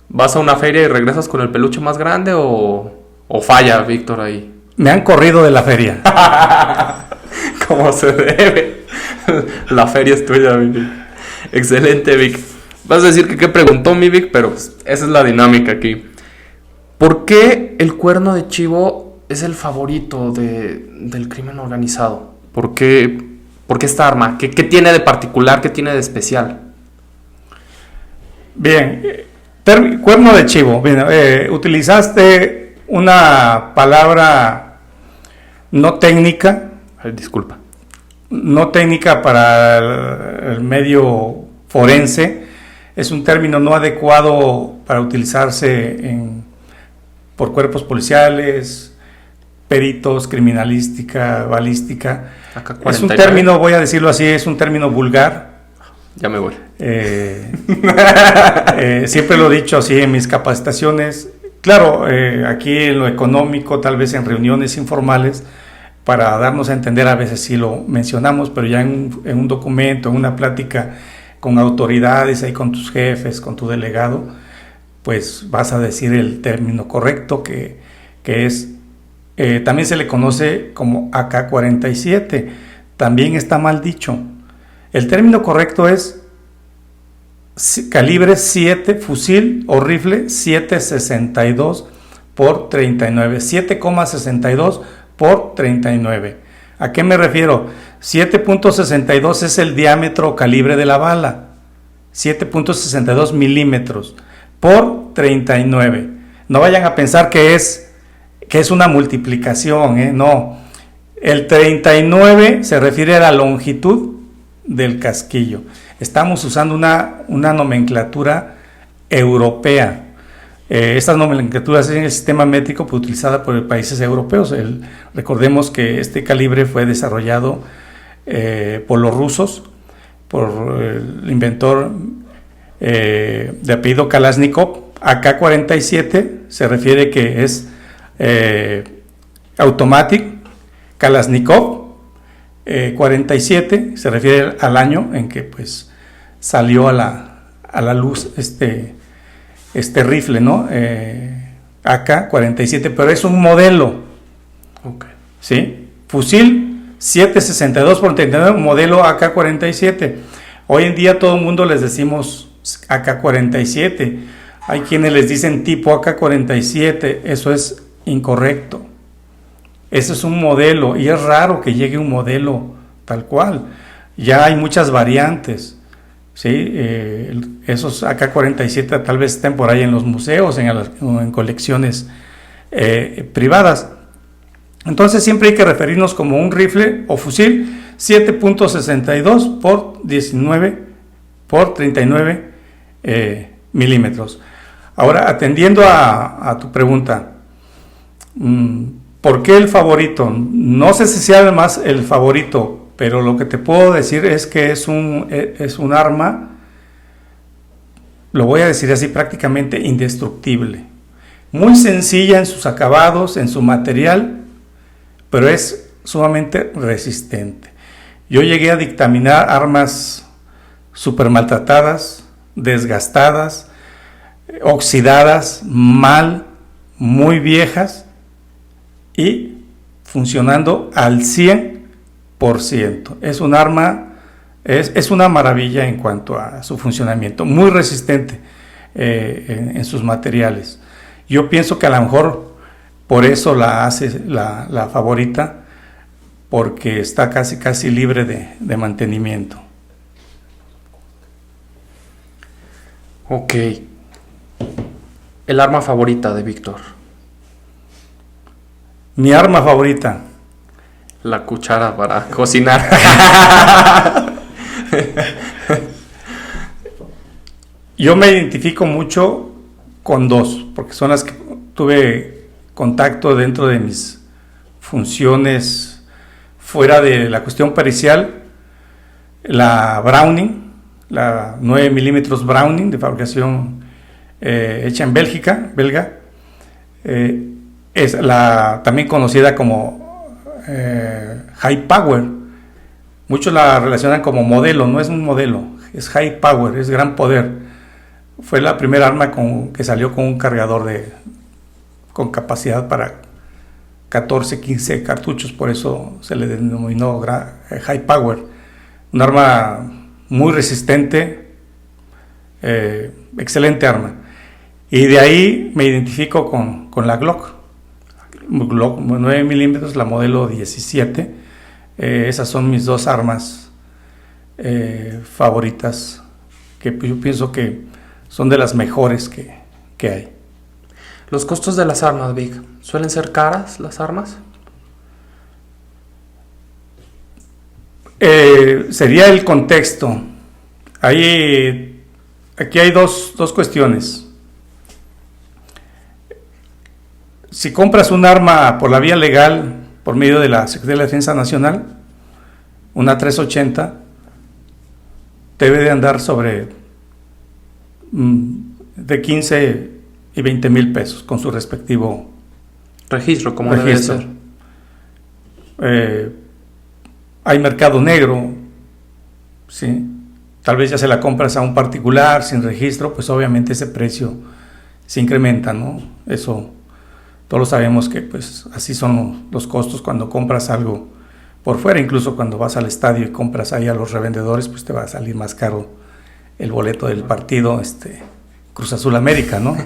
¿Vas a una feria y regresas con el peluche más grande o falla, Víctor, ahí? Me han corrido de la feria. Como se debe. La feria es tuya, mi Vic. Excelente, Vic. Vas a decir que qué preguntó mi Vic, pero pues, esa es la dinámica aquí. ¿Por qué el cuerno de chivo es el favorito del crimen organizado? ¿Por qué esta arma? ¿Qué tiene de particular? ¿Qué tiene de especial? Bien, cuerno de chivo. Bien, utilizaste una palabra no técnica. Disculpa. No técnica para el medio forense. Es un término no adecuado para utilizarse por cuerpos policiales, peritos, criminalística, balística. Es un término, voy a decirlo así, es un término vulgar. Ya me voy. Siempre lo he dicho así en mis capacitaciones. Claro, aquí en lo económico, tal vez en reuniones informales, para darnos a entender, a veces sí lo mencionamos, pero ya en un documento, en una plática con autoridades, ahí con tus jefes, con tu delegado, pues vas a decir el término correcto, que es También se le conoce como AK-47. También está mal dicho. El término correcto es calibre 7, fusil o rifle 7.62 por 39. 7,62 por 39. ¿A qué me refiero? 7.62 es el diámetro o calibre de la bala. 7.62 milímetros por 39. No vayan a pensar que es una multiplicación, no. El 39 se refiere a la longitud del casquillo. Estamos usando una nomenclatura europea. Estas nomenclaturas en el sistema métrico pues, utilizada por países europeos. Recordemos que este calibre fue desarrollado por los rusos, por el inventor de apellido Kalashnikov. AK-47 se refiere que es Automatic Kalashnikov. 47 se refiere al año en que pues salió a la luz este rifle, ¿no? AK-47, pero es un modelo. Okay. ¿Sí? Fusil 7.62 por 39, modelo AK-47. Hoy en día todo el mundo les decimos AK-47. Hay quienes les dicen tipo AK-47. Eso es incorrecto. Ese es un modelo y es raro que llegue un modelo tal cual. Ya hay muchas variantes. ¿Sí? Esos AK-47 tal vez estén por ahí en los museos, en colecciones privadas. Entonces siempre hay que referirnos como un rifle o fusil 7.62 por 19 por 39 milímetros. Ahora, atendiendo a tu pregunta, ¿por qué el favorito? No sé si sea además el favorito, pero lo que te puedo decir es que es un arma, lo voy a decir así, prácticamente indestructible. Muy sencilla en sus acabados, en su material, pero es sumamente resistente. Yo llegué a dictaminar armas súper maltratadas, desgastadas, oxidadas, mal, muy viejas y funcionando al 100%. Es un arma, es una maravilla en cuanto a su funcionamiento, muy resistente en sus materiales. Yo pienso que a lo mejor por eso la hace la favorita, porque está casi libre de mantenimiento. Ok. El arma favorita de Víctor. Mi arma favorita. La cuchara para cocinar. Yo me identifico mucho con dos, porque son las que tuve contacto dentro de mis funciones fuera de la cuestión pericial. La Browning, la 9 milímetros Browning de fabricación hecha en belga, es también conocida como High Power. Muchos la relacionan como modelo, no es un modelo, es High Power, es gran poder. Fue la primera arma que salió con un cargador con capacidad para 14, 15 cartuchos, por eso se le denominó High Power. Un arma muy resistente, excelente arma. Y de ahí me identifico con la Glock 9 milímetros, la modelo 17. Esas son mis dos armas favoritas, que yo pienso que son de las mejores que hay. ¿Los costos de las armas, Vic, suelen ser caras las armas? Sería el contexto. Aquí hay dos cuestiones. Si compras un arma por la vía legal, por medio de la Secretaría de la Defensa Nacional, una 380, debe de andar sobre de 15 y 20 mil pesos con su respectivo registro, como debe ser. Hay mercado negro, ¿sí? Tal vez ya se la compras a un particular sin registro, pues obviamente ese precio se incrementa, ¿no? Eso Todos sabemos que pues así son los costos cuando compras algo por fuera, incluso cuando vas al estadio y compras ahí a los revendedores, pues te va a salir más caro el boleto del partido Cruz Azul América, ¿no?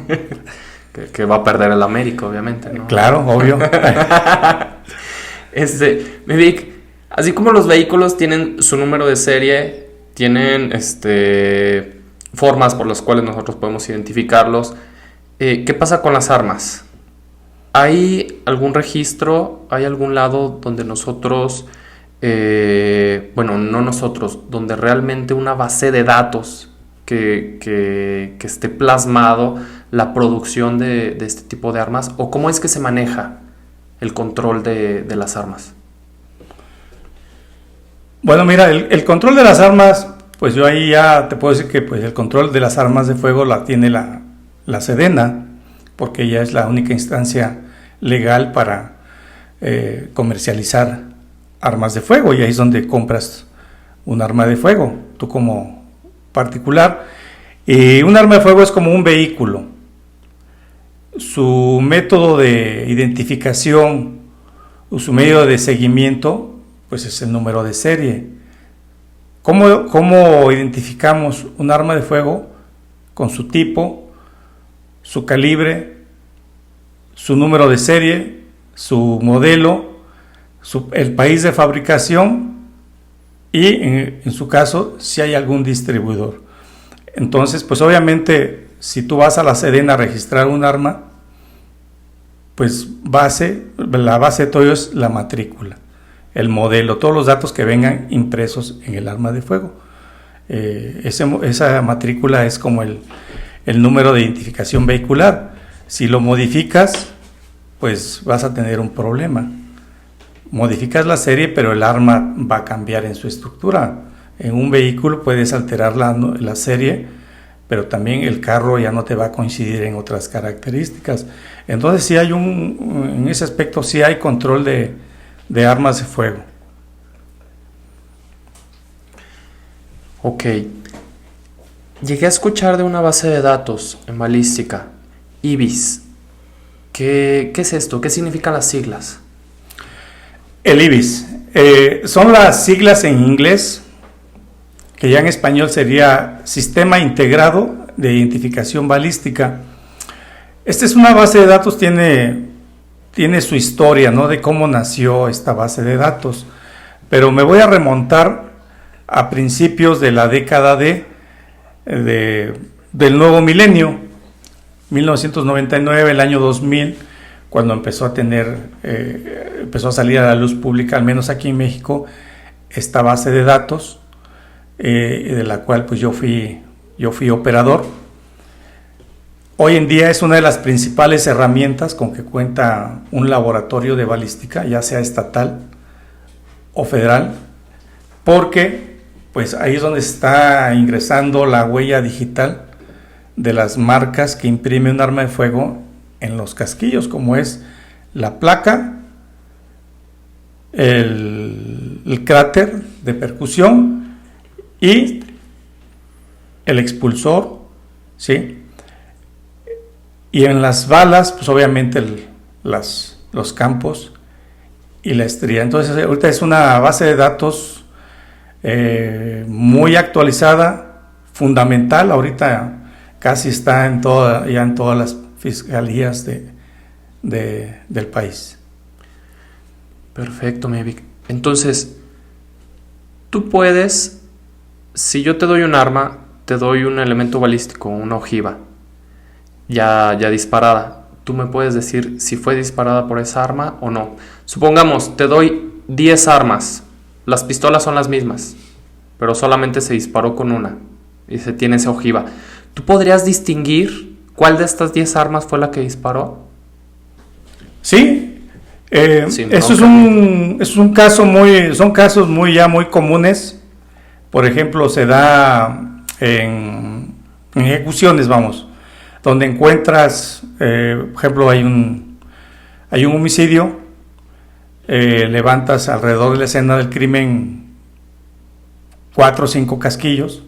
que va a perder el América, obviamente, ¿no? Claro, obvio. Vic, así como los vehículos tienen su número de serie, tienen formas por las cuales nosotros podemos identificarlos, ¿qué pasa con las armas? ¿Hay algún registro, hay algún lado donde nosotros, no nosotros, donde realmente una base de datos que esté plasmado la producción de este tipo de armas? ¿O cómo es que se maneja el control de las armas? Bueno, mira, el control de las armas, pues yo ahí ya te puedo decir que pues el control de las armas de fuego la tiene la Sedena, porque ella es la única instancia legal para comercializar armas de fuego, y ahí es donde compras un arma de fuego, tú como particular. Y un arma de fuego es como un vehículo. Su método de identificación o su medio de seguimiento pues es el número de serie. ¿Cómo identificamos un arma de fuego? Con su tipo, su calibre, su número de serie, su modelo, el país de fabricación y en su caso si hay algún distribuidor. Entonces pues obviamente si tú vas a la Sedena a registrar un arma, pues la base de todo es la matrícula, el modelo, todos los datos que vengan impresos en el arma de fuego. Esa matrícula es como el número de identificación vehicular. Si lo modificas, pues vas a tener un problema. Modificas la serie, pero el arma va a cambiar en su estructura. En un vehículo puedes alterar la serie, pero también el carro ya no te va a coincidir en otras características. Entonces sí hay en ese aspecto sí hay control de armas de fuego. Ok. Llegué a escuchar de una base de datos en balística, IBIS. ¿Qué es esto? ¿Qué significan las siglas? El IBIS son las siglas en inglés, que ya en español sería Sistema Integrado de Identificación Balística. Esta es una base de datos, tiene su historia, ¿no? De cómo nació esta base de datos, pero me voy a remontar a principios de la década del nuevo milenio, 1999, el año 2000, cuando empezó a salir a la luz pública, al menos aquí en México, esta base de datos, de la cual pues yo fui operador. Hoy en día es una de las principales herramientas con que cuenta un laboratorio de balística, ya sea estatal o federal, porque pues ahí es donde se está ingresando la huella digital de las marcas que imprime un arma de fuego en los casquillos, como es la placa, el cráter de percusión y el expulsor, ¿sí? Y en las balas, pues obviamente los campos y la estría. Entonces ahorita es una base de datos muy actualizada, fundamental. Ahorita casi está ya en todas las fiscalías del país. Perfecto, Vic. Entonces, tú puedes, si yo te doy un arma, te doy un elemento balístico, una ojiva, ya disparada. Tú me puedes decir si fue disparada por esa arma o no. Supongamos, te doy 10 armas. Las pistolas son las mismas, pero solamente se disparó con una y se tiene esa ojiva. ¿Tú podrías distinguir cuál de estas 10 armas fue la que disparó? Sí. Eso es un caso son casos muy comunes. Por ejemplo, se da en ejecuciones, donde encuentras, por ejemplo, hay un homicidio, levantas alrededor de la escena del crimen 4 o 5 casquillos,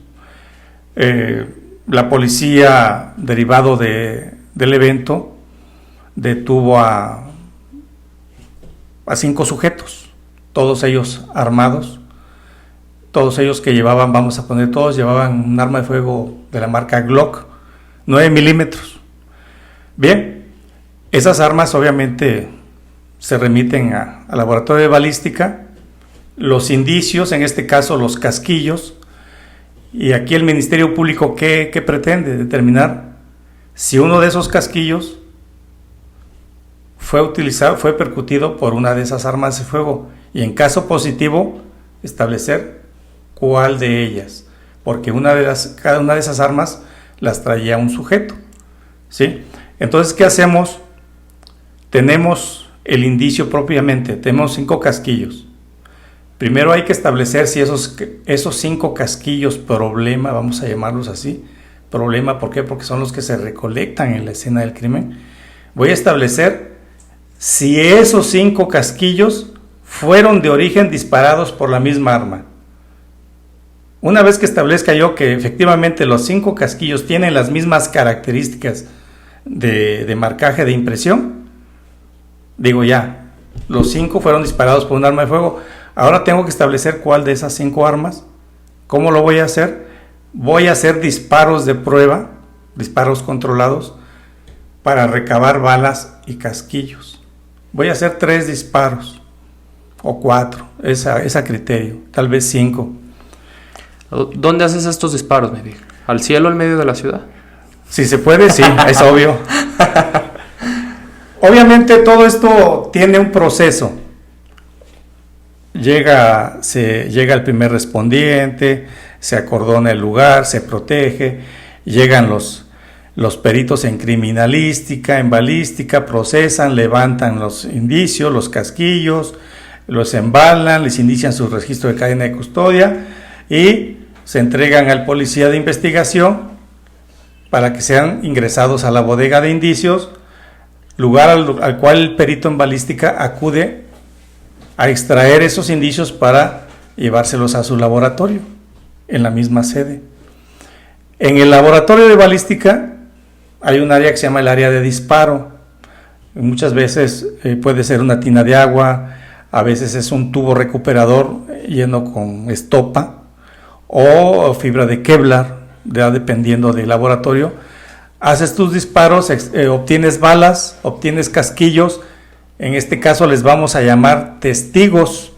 la policía, derivado del evento, detuvo a 5 sujetos, todos ellos armados, todos ellos que llevaban, todos llevaban un arma de fuego de la marca Glock, 9 milímetros. Bien, esas armas obviamente se remiten al laboratorio de balística, los indicios, en este caso los casquillos, y aquí el Ministerio Público, ¿qué pretende? Determinar si uno de esos casquillos fue percutido por una de esas armas de fuego, y en caso positivo, establecer cuál de ellas, porque cada una de esas armas las traía un sujeto, ¿sí? Entonces, ¿qué hacemos? Tenemos el indicio propiamente, tenemos 5 casquillos. Primero hay que establecer si esos 5 casquillos problema, vamos a llamarlos así, problema, ¿por qué? Porque son los que se recolectan en la escena del crimen. Voy a establecer si esos 5 casquillos fueron de origen disparados por la misma arma. Una vez que establezca yo que efectivamente los 5 casquillos tienen las mismas características de marcaje de impresión, digo ya, los 5 fueron disparados por un arma de fuego. Ahora tengo que establecer cuál de esas 5 armas. ¿Cómo lo voy a hacer? Voy a hacer disparos de prueba, disparos controlados, para recabar balas y casquillos. Voy a hacer 3 disparos, o 4, es a criterio, tal vez 5. ¿Dónde haces estos disparos, Medic? ¿Al cielo, en medio de la ciudad? Si se puede, sí, es obvio. Obviamente todo esto tiene un proceso. Llega el primer respondiente, se acordona el lugar, se protege, llegan los peritos en criminalística, en balística, procesan, levantan los indicios, los casquillos, los embalan, les inician su registro de cadena de custodia y se entregan al policía de investigación para que sean ingresados a la bodega de indicios, lugar al cual el perito en balística acude a extraer esos indicios para llevárselos a su laboratorio, en la misma sede. En el laboratorio de balística hay un área que se llama el área de disparo. Muchas veces puede ser una tina de agua, a veces es un tubo recuperador lleno con estopa o fibra de Kevlar, ya dependiendo del laboratorio. Haces tus disparos, obtienes balas, obtienes casquillos. En este caso les vamos a llamar testigos.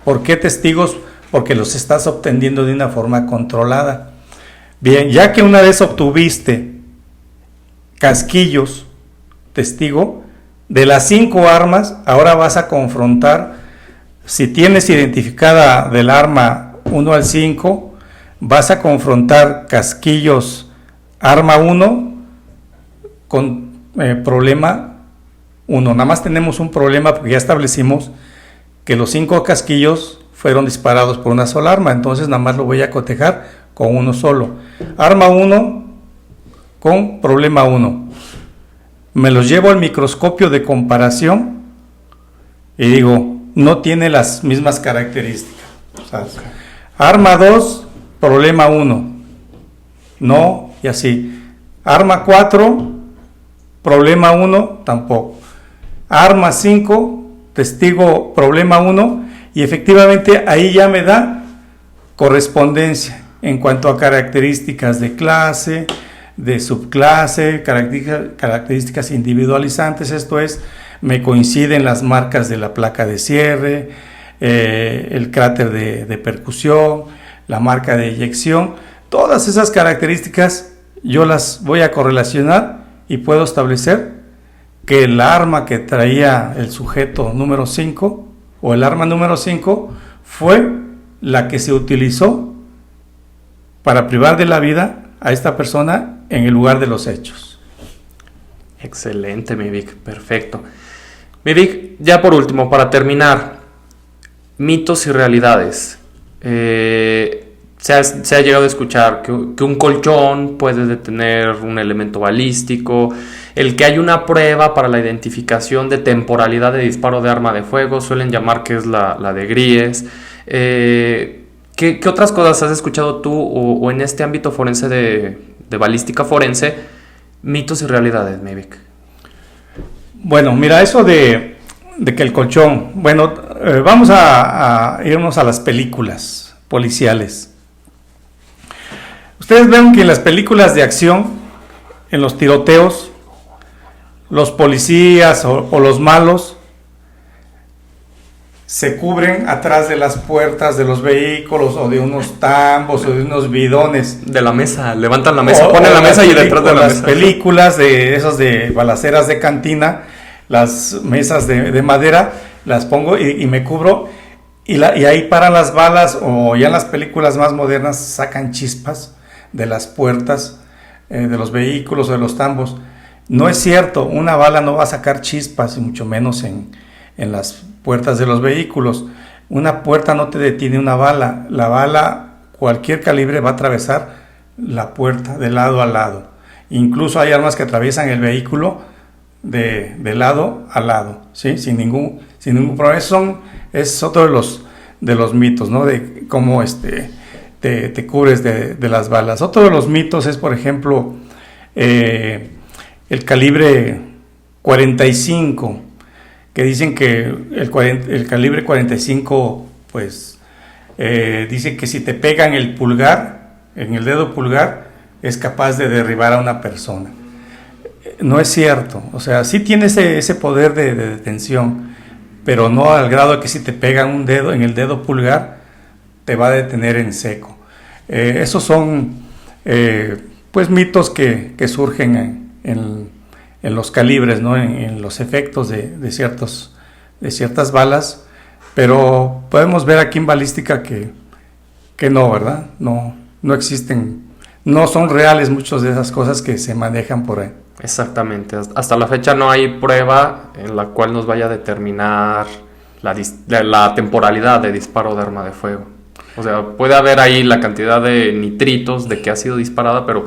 ¿Por qué testigos? Porque los estás obteniendo de una forma controlada. Bien, ya que una vez obtuviste casquillos, testigo, de las 5 armas, ahora vas a confrontar, si tienes identificada del arma 1 al 5, vas a confrontar casquillos arma 1 con problema 1. Nada más tenemos un problema porque ya establecimos que los 5 casquillos fueron disparados por una sola arma, entonces nada más lo voy a cotejar con uno solo. Arma 1 con problema 1. Me los llevo al microscopio de comparación y digo, no tiene las mismas características. O sea, arma 2, problema 1. No, y así. Arma 4, problema 1, tampoco. Arma 5, testigo, problema 1, y efectivamente ahí ya me da correspondencia en cuanto a características de clase, de subclase, características individualizantes, esto es, me coinciden las marcas de la placa de cierre, el cráter de percusión, la marca de eyección. Todas esas características yo las voy a correlacionar y puedo establecer que el arma que traía el sujeto número 5 o el arma número 5 fue la que se utilizó para privar de la vida a esta persona en el lugar de los hechos. Excelente, mi Vic, perfecto. Mi Vic, ya por último, para terminar, mitos y realidades. Se ha llegado a escuchar que un colchón puede detener un elemento balístico, el que hay una prueba para la identificación de temporalidad de disparo de arma de fuego, suelen llamar que es la de Gries. ¿Qué otras cosas has escuchado tú o en este ámbito forense de balística forense, mitos y realidades, Mavic? Bueno, mira, eso de que el colchón, bueno, vamos a irnos a las películas policiales. Ustedes ven que en las películas de acción, en los tiroteos, los policías o los malos se cubren atrás de las puertas de los vehículos o de unos tambos o de unos bidones. De la mesa, levantan la mesa, ponen la mesa y detrás de la las mesa. Películas de esas de balaceras de cantina, las mesas de madera, las pongo y me cubro y ahí paran las balas, o ya en las películas más modernas sacan chispas de las puertas de los vehículos o de los tambos. No es cierto, una bala no va a sacar chispas y mucho menos en las puertas de los vehículos. Una puerta no te detiene una bala. La bala, cualquier calibre, va a atravesar la puerta de lado a lado. Incluso hay armas que atraviesan el vehículo de lado a lado, ¿sí? sin ningún problema. Es otro de los mitos, ¿no? De cómo te cubres de las balas. Otro de los mitos es, por ejemplo, el calibre 45, que dicen que el calibre 45, pues, dicen que si te pegan el pulgar, en el dedo pulgar, es capaz de derribar a una persona. No es cierto, o sea, sí tiene ese poder de detención, pero no al grado de que si te pegan un dedo en el dedo pulgar, te va a detener en seco. Esos son, pues, mitos que surgen en los calibres, ¿no? En los efectos de ciertas balas, pero podemos ver aquí en balística que no, ¿verdad? No existen, no son reales muchas de esas cosas que se manejan por ahí. Exactamente, hasta la fecha no hay prueba en la cual nos vaya a determinar la temporalidad de disparo de arma de fuego. O sea, puede haber ahí la cantidad de nitritos de que ha sido disparada, pero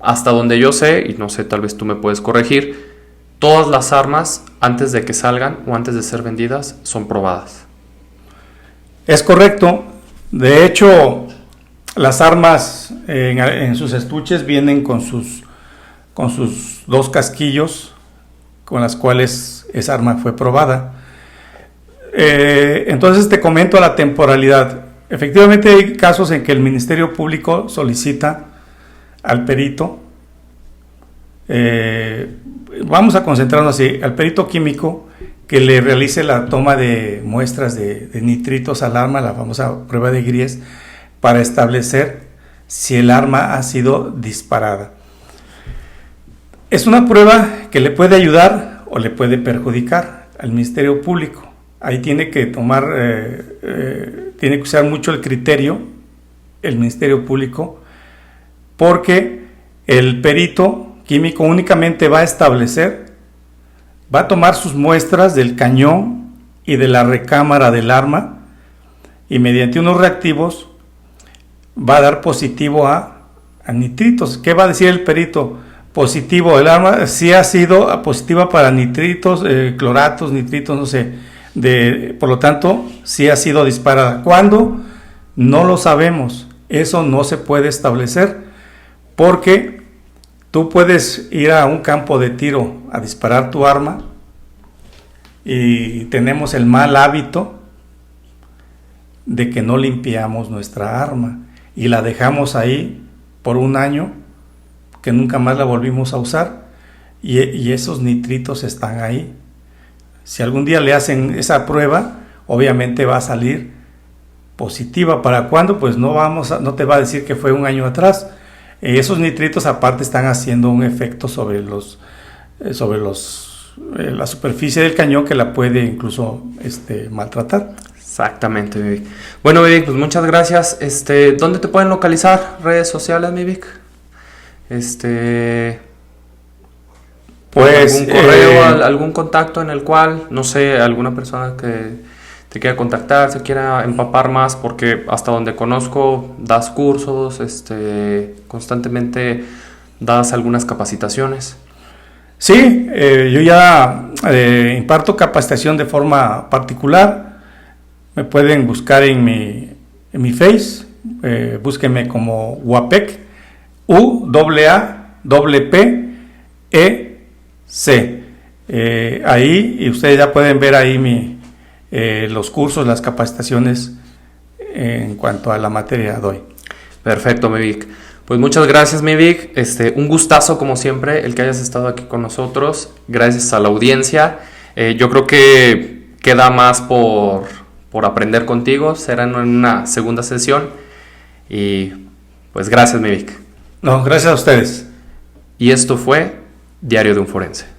hasta donde yo sé, y no sé, tal vez tú me puedes corregir, todas las armas antes de que salgan o antes de ser vendidas son probadas. Es correcto. De hecho, las armas en sus estuches vienen con sus dos casquillos con las cuales esa arma fue probada. Entonces te comento la temporalidad. Efectivamente hay casos en que el Ministerio Público solicita al perito, vamos a concentrarnos así, al perito químico que le realice la toma de muestras de nitritos al arma, la famosa prueba de Gries, para establecer si el arma ha sido disparada. Es una prueba que le puede ayudar o le puede perjudicar al Ministerio Público. Ahí tiene que tiene que usar mucho el criterio el Ministerio Público, porque el perito químico únicamente va a tomar sus muestras del cañón y de la recámara del arma, y mediante unos reactivos va a dar positivo a nitritos. ¿Qué va a decir el perito? Positivo, el arma sí ha sido positiva para nitritos, cloratos, nitritos, no sé, por lo tanto sí ha sido disparada. ¿Cuándo? No lo sabemos, eso no se puede establecer, porque tú puedes ir a un campo de tiro a disparar tu arma y tenemos el mal hábito de que no limpiamos nuestra arma y la dejamos ahí por un año, que nunca más la volvimos a usar, y esos nitritos están ahí. Si algún día le hacen esa prueba, obviamente va a salir positiva. ¿Para cuándo? Pues no te va a decir que fue un año atrás. Esos nitritos aparte están haciendo un efecto sobre la superficie del cañón que la puede incluso maltratar. Exactamente, mi Vic. Bueno, mi Vic, pues muchas gracias. ¿Dónde te pueden localizar? ¿Redes sociales, mi Vic? Pues algún correo, algún contacto en el cual, no sé, alguna persona que te quiera contactar, se quiera empapar más, porque hasta donde conozco das cursos, constantemente das algunas capacitaciones. Sí, yo ya imparto capacitación de forma particular. Me pueden buscar en mi Face, búsquenme como Uapec, UAAPPEC. ahí, y ustedes ya pueden ver ahí los cursos, las capacitaciones en cuanto a la materia doy. Perfecto, mi Vic. Pues muchas gracias, mi Vic. Un gustazo, como siempre, el que hayas estado aquí con nosotros. Gracias a la audiencia. Yo creo que queda más por aprender contigo. Será en una segunda sesión. Y pues gracias, mi Vic. No, gracias a ustedes. Y esto fue Diario de un Forense.